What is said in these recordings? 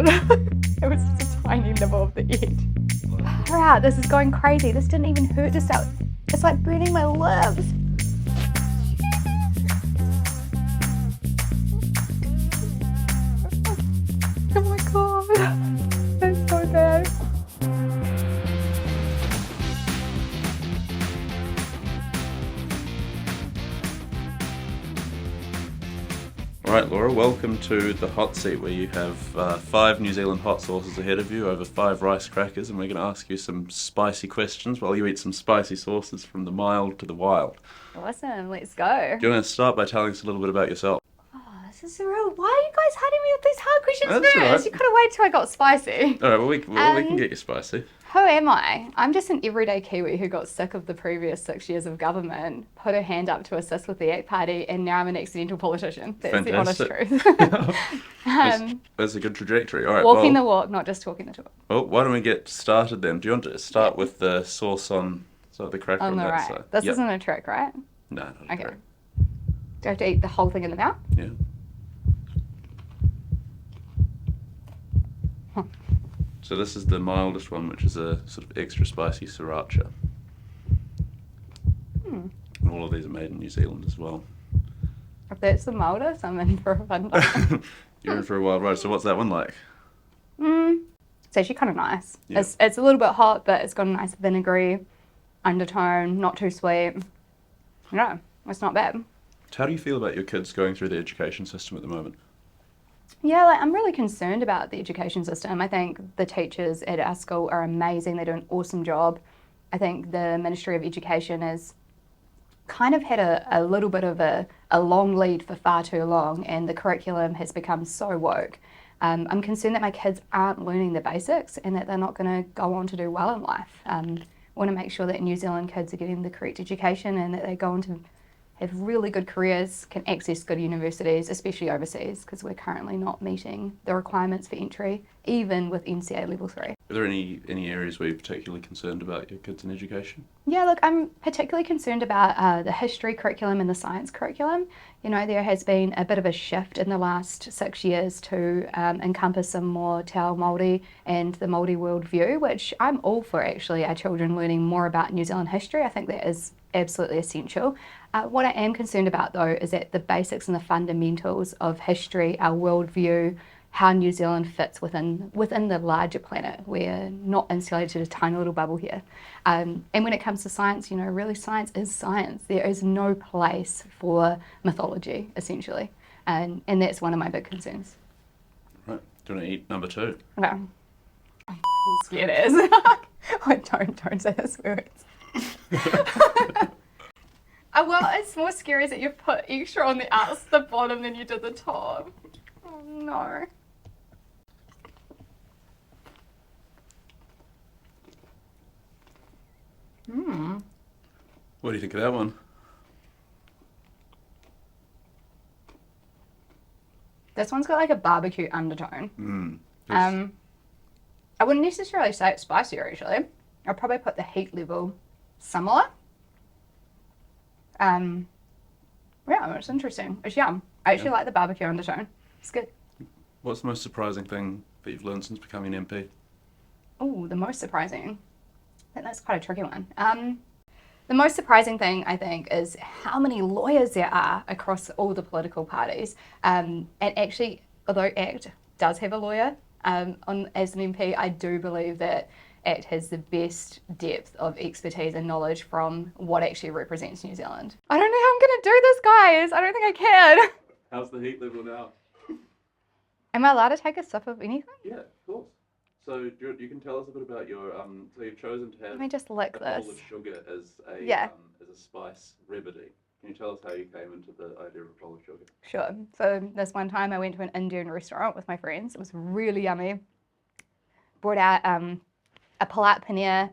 god. It was just a tiny nibble of the edge. Wow, this is going crazy. This didn't even hurt to start. It's like burning my lips. Oh my god. That's so bad. All right, Laura, welcome to the hot seat where you have 5 New Zealand hot sauces ahead of you over 5 rice crackers, and we're going to ask you some spicy questions while you eat some spicy sauces from the mild to the wild. Awesome, let's go. Do you want to start by telling us a little bit about yourself? Oh, this is real. Why are you guys hitting me with these hard questions That's first? all right. You could have waited till I got spicy. All right, well, we can get you spicy. Who am I? I'm just an everyday Kiwi who got sick of the previous 6 years of government, put her hand up to assist with the ACT Party, and now I'm an accidental politician. That's Fantastic. the honest truth. That's a good trajectory. All right, Walking the walk, not just talking the talk. Well, why don't we get started then? Do you want to start with the sauce on the cracker On the that right. side? This Yep. isn't a trick, right? No, not a Okay. trick. Do I have to eat the whole thing in the mouth? Yeah. Huh. So this is the mildest one, which is a sort of extra spicy sriracha. And all of these are made in New Zealand as well. If that's the mildest, I'm in for a fun time. You're in for a wild ride. So what's that one like? It's actually kind of nice. Yeah. It's a little bit hot, but it's got a nice vinegary undertone, not too sweet. No, it's not bad. How do you feel about your kids going through the education system at the moment? Yeah, I'm really concerned about the education system. I think the teachers at our school are amazing. They do an awesome job. I think the Ministry of Education has kind of had a little bit of a long lead for far too long, and the curriculum has become so woke. I'm concerned that my kids aren't learning the basics and that they're not going to go on to do well in life. I want to make sure that New Zealand kids are getting the correct education and that they go on to have really good careers, can access good universities, especially overseas, because we're currently not meeting the requirements for entry, even with NCA Level 3. Are there any areas where you're particularly concerned about your kids in education? Yeah, look, I'm particularly concerned about the history curriculum and the science curriculum. You know, there has been a bit of a shift in the last 6 years to encompass some more Te Ao Māori and the Māori worldview, which I'm all for, actually, our children learning more about New Zealand history. I think that is absolutely essential. What I am concerned about, though, is that the basics and the fundamentals of history, our worldview, how New Zealand fits within the larger planet. We're not insulated to a tiny little bubble here. And when it comes to science, you know, really science is science. There is no place for mythology, essentially. And that's one of my big concerns. Right. Do you want to eat number 2? Okay. I'm scared as. Wait, don't say those words. Well, it's more scary that you've put extra on the bottom than you did the top. Oh no. What do you think of that one? This one's got like a barbecue undertone. Yes. I wouldn't necessarily say it's spicier, actually. I'd probably put the heat level similar. Yeah, it's interesting. It's yum. I actually like the barbecue undertone. It's good. What's the most surprising thing that you've learned since becoming MP? Oh, the most surprising. I think that's quite a tricky one. The most surprising thing, I think, is how many lawyers there are across all the political parties. And actually, although ACT does have a lawyer as an MP, I do believe that ACT has the best depth of expertise and knowledge from what actually represents New Zealand. I don't know how I'm going to do this, guys. I don't think I can. How's the heat level now? Am I allowed to take a sip of anything? Yeah, of course. So you can tell us a bit about your so you've chosen to have Let me just lick a bowl this. of sugar as a Yeah. as a spice remedy. Can you tell us how you came into the idea of a bowl of sugar? Sure. So this one time I went to an Indian restaurant with my friends. It was really yummy. Brought out a palat paneer,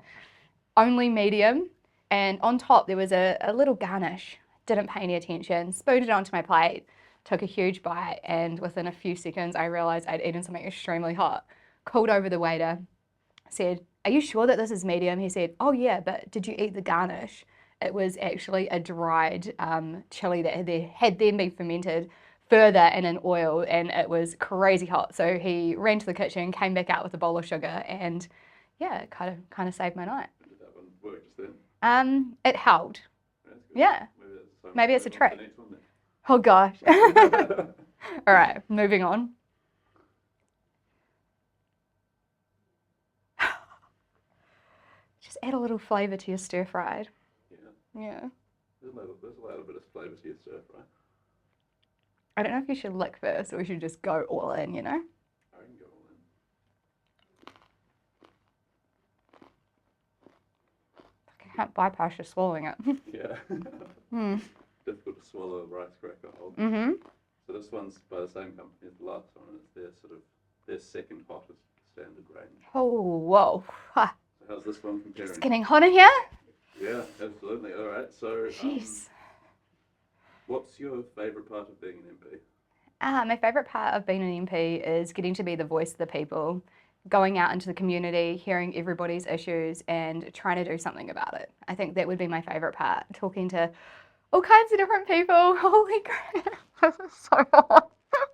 only medium, and on top there was a little garnish. Didn't pay any attention, spooned it onto my plate, took a huge bite, and within a few seconds I realised I'd eaten something extremely hot. Called over the waiter, said, "Are you sure that this is medium?" He said, "Oh yeah, but did you eat the garnish?" It was actually a dried chili that had then been fermented further and in oil, and it was crazy hot. So he ran to the kitchen, came back out with a bowl of sugar, and yeah, it kind of saved my night. Did that one work just then? It held. That's good. Yeah. Maybe it's a On to trick. the next one then. Oh gosh. All right, moving on. Just add a little flavour to your stir fried. Yeah. Yeah. There's a little bit of flavour to your stir fry. I don't know if you should lick first or we should just go all in, you know? I can go all in. I can't bypass just swallowing it. Yeah. Difficult to swallow a rice cracker whole. Mm-hmm. So this one's by the same company as the last one, and it's their second hottest standard range. Oh, whoa. Ha. So how's this one comparing? It's getting hot in here. Yeah, absolutely. All right. So, Jeez. what's your favourite part of being an MP? My favourite part of being an MP is getting to be the voice of the people, going out into the community, hearing everybody's issues and trying to do something about it. I think that would be my favourite part, talking to all kinds of different people. Holy crap, this is so hot.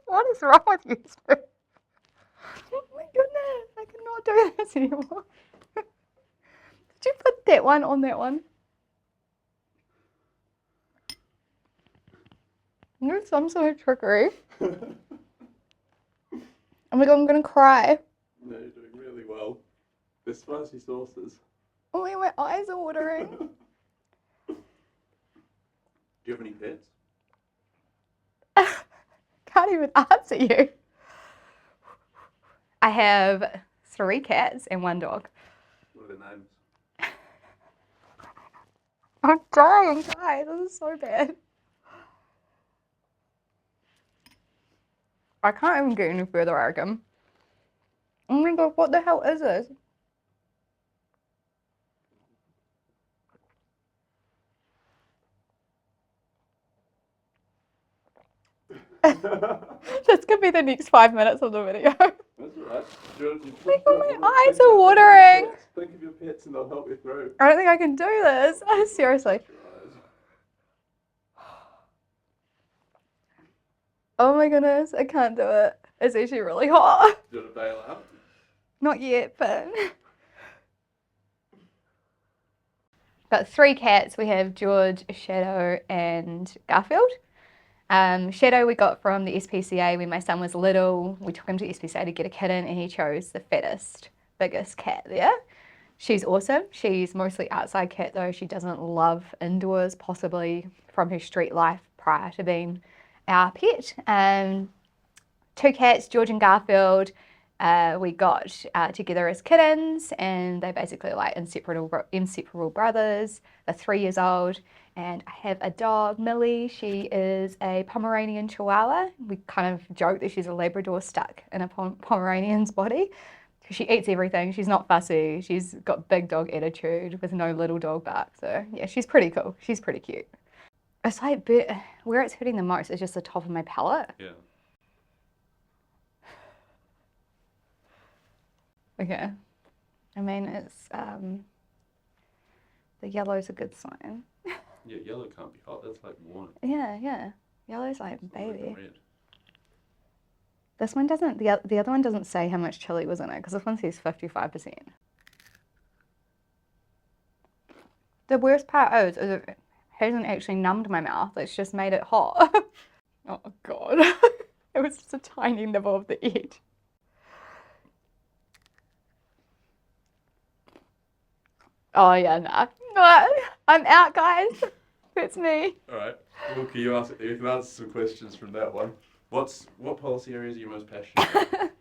What is wrong with you two? Oh my goodness, I cannot do this anymore. Did you put that one on that one? There's some sort of trickery. Oh my god, I'm gonna cry. No, you're doing really well. They're spicy sauces. Oh my eyes are watering. Do you have any pets? Can't even answer you. I have 3 cats and 1 dog. What are their names? I'm dying, guys. This is so bad. I can't even get any further, I reckon. Oh my god, what the hell is this? This could be the next 5 minutes of the video. That's alright. My eyes are watering. Think of your pets and they'll help you through. I don't think I can do this. Seriously. Oh my goodness, I can't do it. It's actually really hot. Do you want to bail out? Not yet, but... Got 3 cats. We have George, Shadow, and Garfield. Shadow we got from the SPCA when my son was little. We took him to SPCA to get a kitten and he chose the fattest, biggest cat there. She's awesome. She's mostly outside cat though. She doesn't love indoors, possibly from her street life prior to being our pet. 2 cats, George and Garfield, we got together as kittens, and they basically like inseparable brothers. They're 3 years old, and I have a dog, Millie. She is a Pomeranian Chihuahua. We kind of joke that she's a Labrador stuck in a Pomeranian's body. She eats everything. She's not fussy. She's got big dog attitude with no little dog bark. So yeah, she's pretty cool. She's pretty cute. It's like where it's hurting the most is just the top of my palate. Yeah. Okay. I mean, it's the yellow's a good sign. Yeah, yellow can't be hot. That's like warm. Yeah. Yellow's like baby. Red. This one doesn't. The other one doesn't say how much chili was in it because this one says 55%. The worst part is it hasn't actually numbed my mouth. It's just made it hot. Oh god, it was just a tiny nibble of the edge. Oh yeah, nah. I'm out, guys. It's me. All right. Well, you can answer some questions from that one. What policy areas are you most passionate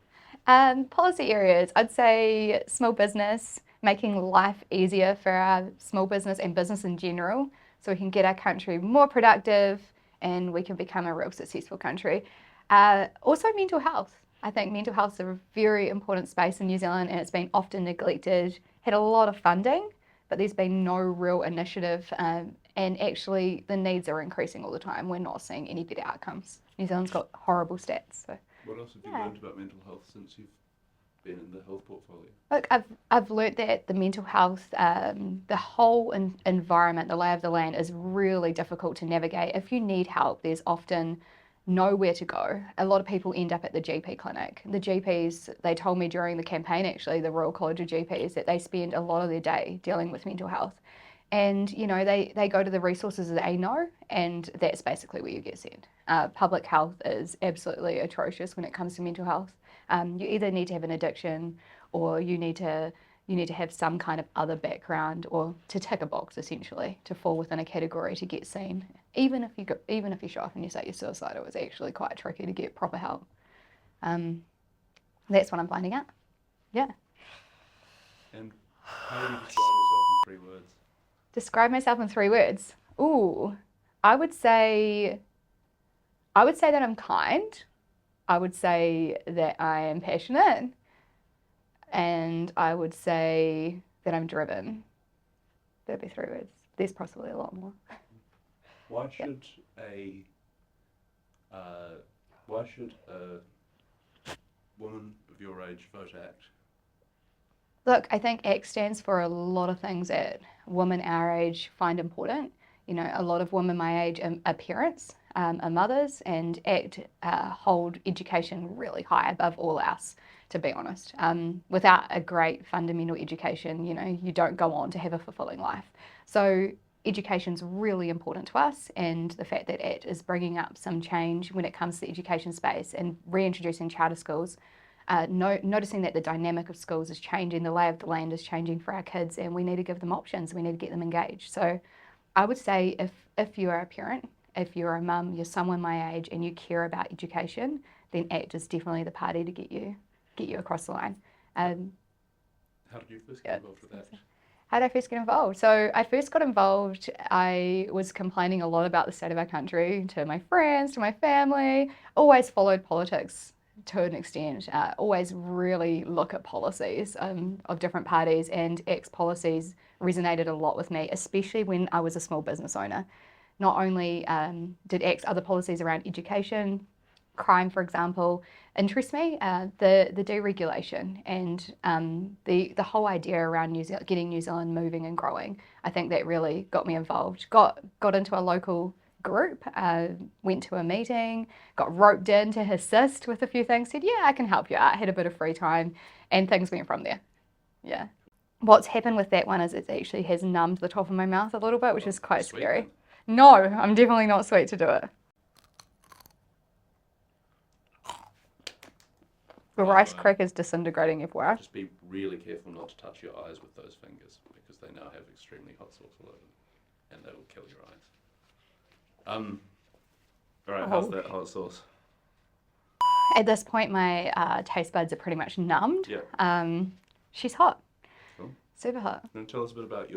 about? Policy areas, I'd say small business, making life easier for our small business and business in general, so we can get our country more productive and we can become a real successful country. Also mental health. I think mental health is a very important space in New Zealand and it's been often neglected. Had a lot of funding, but there's been no real initiative, and actually the needs are increasing all the time. We're not seeing any better outcomes. New Zealand's got horrible stats. So. What else have you learned about mental health since you've been in the health portfolio? Look, I've learnt that the mental health, the whole environment, the lay of the land is really difficult to navigate. If you need help, there's often know where to go. A lot of people end up at the GP clinic. The GPs, they told me during the campaign, actually, the Royal College of GPs, that they spend a lot of their day dealing with mental health. And, they go to the resources that they know, and that's basically where you get sent. Public health is absolutely atrocious when it comes to mental health. You either need to have an addiction, or you need to have some kind of other background, or to tick a box, essentially, to fall within a category to get seen. Even if you show up and you say you're suicidal, it's actually quite tricky to get proper help. That's what I'm finding out. Yeah. And how would you describe yourself in 3 words? Describe myself in 3 words. Ooh, I would say that I'm kind. I would say that I am passionate. And I would say that I'm driven. That'd be 3 words. There's possibly a lot more. Why should a woman of your age vote ACT? Look, I think ACT stands for a lot of things that women our age find important. A lot of women my age are parents, are mothers, and ACT hold education really high above all else, to be honest. Without a great fundamental education, you don't go on to have a fulfilling life. So education's really important to us, and the fact that ACT is bringing up some change when it comes to the education space and reintroducing charter schools, noticing that the dynamic of schools is changing, the lay of the land is changing for our kids, and we need to give them options, we need to get them engaged. So I would say if you are a parent, if you're a mum, you're someone my age and you care about education, then ACT is definitely the party to get you across the line. How did you first get involved with that? How did I first get involved? So I first got involved, I was complaining a lot about the state of our country to my friends, to my family, always followed politics to an extent, always really look at policies of different parties, and ACT's policies resonated a lot with me, especially when I was a small business owner. Not only did ACT's other policies around education, crime, for example, interest me, the deregulation and the whole idea around getting New Zealand moving and growing. I think that really got me involved. Got into a local group, went to a meeting, got roped in to assist with a few things, said, yeah, I can help you out, had a bit of free time, and things went from there. Yeah. What's happened with that one is it actually has numbed the top of my mouth a little bit, which is quite scary. Then. No, I'm definitely not sweet to do it. The rice cracker's disintegrating, FYI. Just be really careful not to touch your eyes with those fingers, because they now have extremely hot sauce all over them, and they will kill your eyes. Alright, how's that hot sauce? At this point, my taste buds are pretty much numbed. Yeah. She's hot. Cool. Super hot. Can you tell us a bit about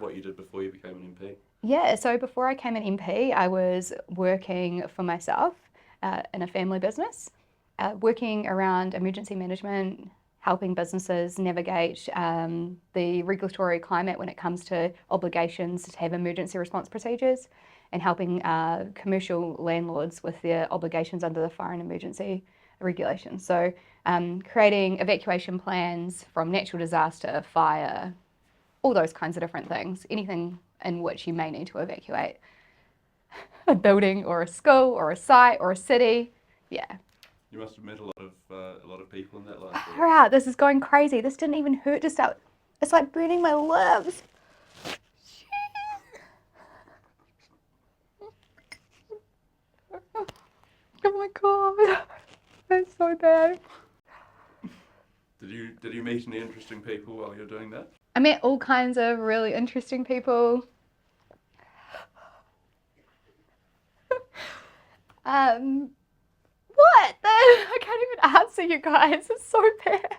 what you did before you became an MP? Yeah, so before I became an MP, I was working for myself in a family business, working around emergency management, helping businesses navigate the regulatory climate when it comes to obligations to have emergency response procedures, and helping commercial landlords with their obligations under the fire and emergency regulations. So creating evacuation plans from natural disaster, fire, all those kinds of different things, anything in which you may need to evacuate a building or a school or a site or a city. Yeah. You must have met a lot of people in that life. Far out, this is going crazy. This didn't even hurt to start. It's like burning my lips. Oh my god, that's so bad. Did you meet any interesting people while you're doing that? I met all kinds of really interesting people. What? I can't even answer you guys. It's so bad.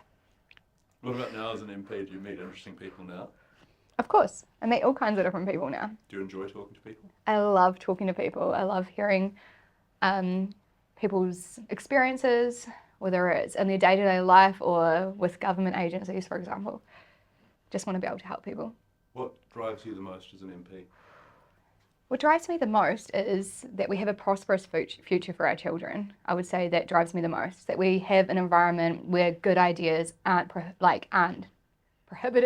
What about now as an MP? Do you meet interesting people now? Of course. I meet all kinds of different people now. Do you enjoy talking to people? I love talking to people. I love hearing people's experiences, whether it's in their day-to-day life or with government agencies, for example. Just want to be able to help people. What drives you the most as an MP? What drives me the most is that we have a prosperous future for our children. I would say that drives me the most. That we have an environment where good ideas aren't prohibited.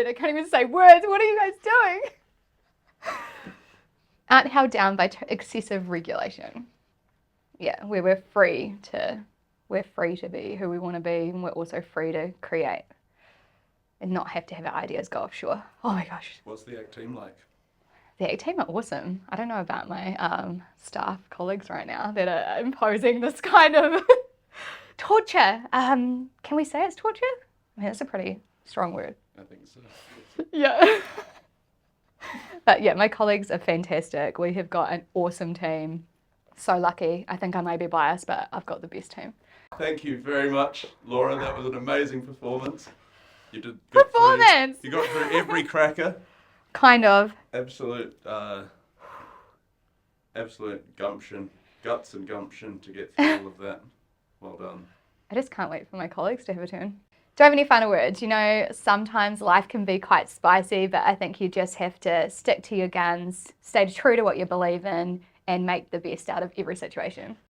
I can't even say words. What are you guys doing? Aren't held down by excessive regulation. yeah, where we're free to be who we want to be, and we're also free to create and not have to have our ideas go offshore. Oh my gosh. What's the ACT team like? The ACT team are awesome. I don't know about my staff colleagues right now that are imposing this kind of torture. Can we say it's torture? I mean, that's a pretty strong word. I think so. Yeah. But yeah, my colleagues are fantastic. We have got an awesome team. So lucky. I think I may be biased, but I've got the best team. Thank you very much, Laura. That was an amazing performance. You did good. Performance! You got through every cracker. Kind of. Absolute gumption, guts and gumption to get through all of that. Well done. I just can't wait for my colleagues to have a turn. Do I have any final words? You know, sometimes life can be quite spicy, but I think you just have to stick to your guns, stay true to what you believe in, and make the best out of every situation.